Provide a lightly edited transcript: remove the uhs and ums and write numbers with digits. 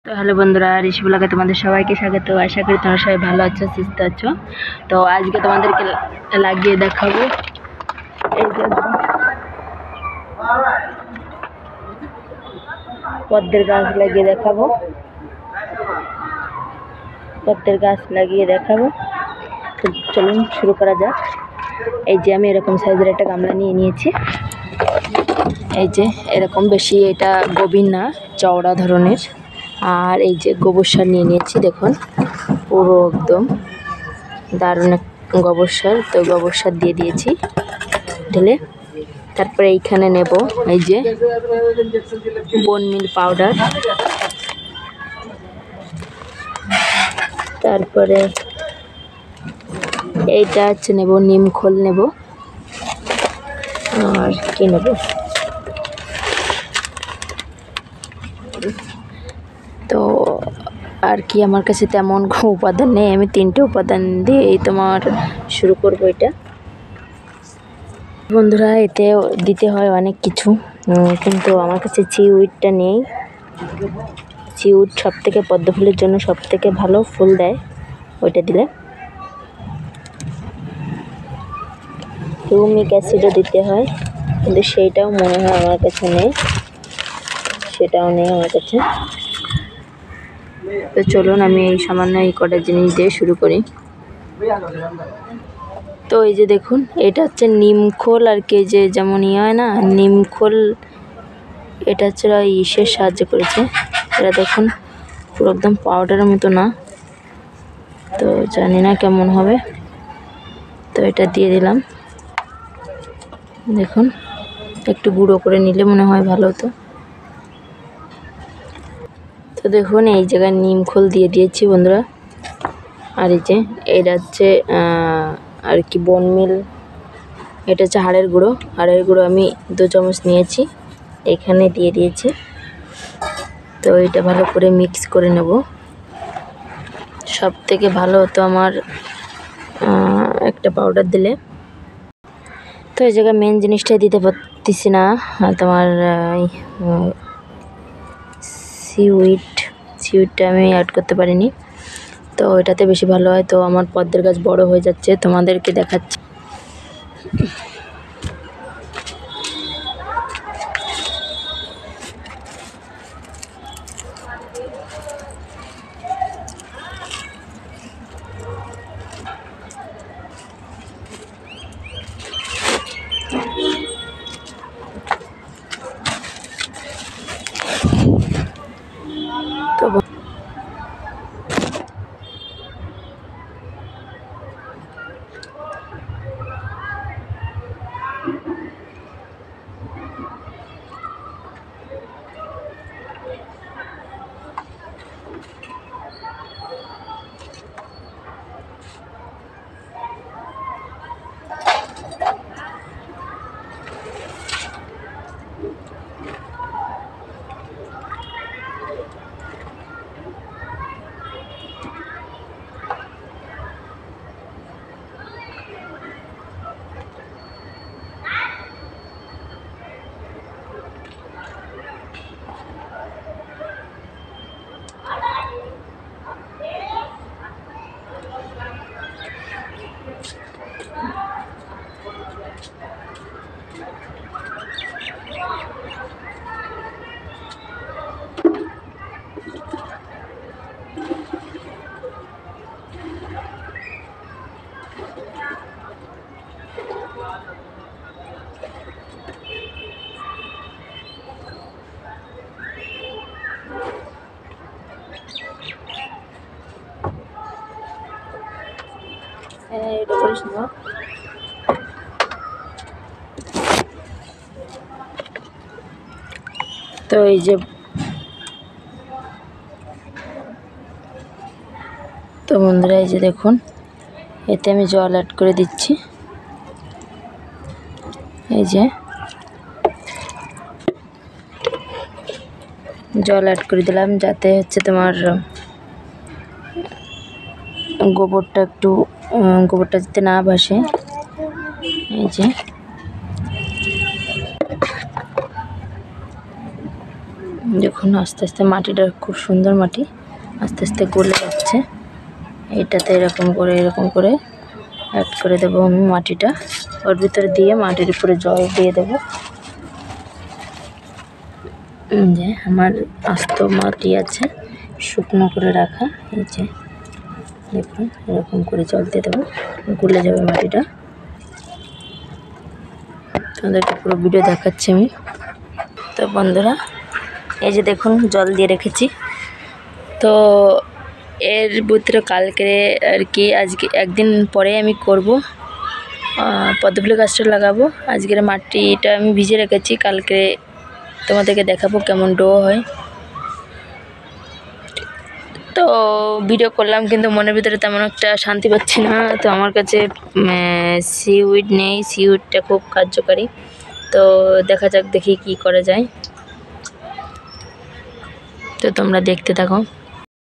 তো হ্যালো বন্ধুরা, ঋষি ব্লগে তোমাদের সবাইকে স্বাগত। আশা করি তোমরা সবাই ভালো আছো, সুস্থ আছো। তো আজকে তোমাদেরকে লাগিয়ে দেখাবো এই যে পদ্মের গাছ লাগিয়ে দেখাবো। তো চলুন শুরু করা যাক। এই যে আমি এরকম সাইজের একটা গামলা নিয়ে নিয়েছি। এই যে এরকম, বেশি এটা গভীর না, চওড়া ধরনের। আর এই যে গোবর সার নিয়ে নিয়েছি, দেখুন পুরো একদম দারুণ গোবর সার। তো গোবর সার দিয়ে দিয়েছি ঢেলে। তারপরে এইখানে নেব এই যে বোন মিল পাউডার, তারপরে এইটা হচ্ছে নেব নিম খোল নেব, আর কি নেব, তো আর কি আমার কাছে তেমন উপাদান নেই। আমি 3টে উপাদান দিয়ে তোমার শুরু করব এটা। বন্ধুরা, এতে দিতে হয় অনেক কিছু, কিন্তু আমার কাছে চিউইডটা নেই। চিউইড সব থেকে পদ্ম ফুলের জন্য সব থেকে ভালো ফুল দেয়, ওইটা দিলে। হিউমিক অ্যাসিডও দিতে হয়, কিন্তু সেইটাও মনে হয় আমার কাছে নেই, সেটাও নেই আমার কাছে। তো চলুন আমি এই সামান্য এই কটা জিনিস দিয়ে শুরু করি। তো এই যে দেখুন, এটা হচ্ছে নিমখোল আর কি, যে যেমন হয় না নিমখোল, এটা হচ্ছে ইসের সাহায্য করেছে। এটা দেখুন পুরো একদম পাউডারের মতো না, তো জানি না কেমন হবে। তো এটা দিয়ে দিলাম, দেখুন একটু গুঁড়ো করে নিলে মনে হয় ভালো হতো। তো দেখুন এই জায়গায় নিমখোল দিয়ে দিয়েছি বন্ধুরা। আর এই যে এটা হচ্ছে আর কি বোন মিল, এটা হচ্ছে হাড়ের গুঁড়ো আমি 2 চামচ নিয়েছি, এখানে দিয়ে দিয়েছি। তো এটা ভালো করে মিক্স করে নেব। সব থেকে ভালো হতো আমার একটা পাউডার দিলে। তো এই জায়গায় মেন জিনিসটাই দিতে পারতেছি না, তোমার সিউইডটা আমি অ্যাড করতে পারিনি, তো এটাতে বেশি ভালো হয়। তো আমার পদ্মের গাছ বড় হয়ে যাচ্ছে, তোমাদেরকে দেখাচ্ছি। তো এটা করিস না। তো এই যে তো বন্ধুরা, এই যে দেখুন এতে আমি জল অ্যাড করে দিচ্ছি। এই যে জল অ্যাড করে দিলাম, যাতে হচ্ছে তোমার গোবরটা যাতে না ভাসে। এই যে দেখুন আস্তে আস্তে মাটিটা খুব সুন্দর মাটি, আস্তে আস্তে গলে যাচ্ছে। এটাতে এরকম করে অ্যাড করে দেবো আমি মাটিটা, ওর ভিতরে দিয়ে মাটির উপরে জল দিয়ে দেবো। যে আমার আস্ত মাটি আছে শুকনো করে রাখা, এই যে দেখুন এরকম করে জল দিয়ে দেবো, গলে যাবে মাটিটা। তাদেরকে পুরো ভিডিও দেখাচ্ছি আমি। তো বন্ধুরা এই যে দেখুন জল দিয়ে রেখেছি। তো এর ভিতরে কালকে আর কি আজকে একদিন পরে আমি করব, পদ্মফুল গাছটা লাগাবো। আজকের মাটিটা আমি ভিজে রেখেছি, কালকে তোমাদেরকে দেখাবো কেমন ডো হয়। তো ভিডিও করলাম কিন্তু মনের ভিতরে তেমন একটা শান্তি পাচ্ছি না। তো আমার কাছে সিউইড নেই, সিউইডটা খুব কার্যকারী। তো দেখা যাক, দেখি কি করা যায়। তো তোমরা দেখতে থাকো।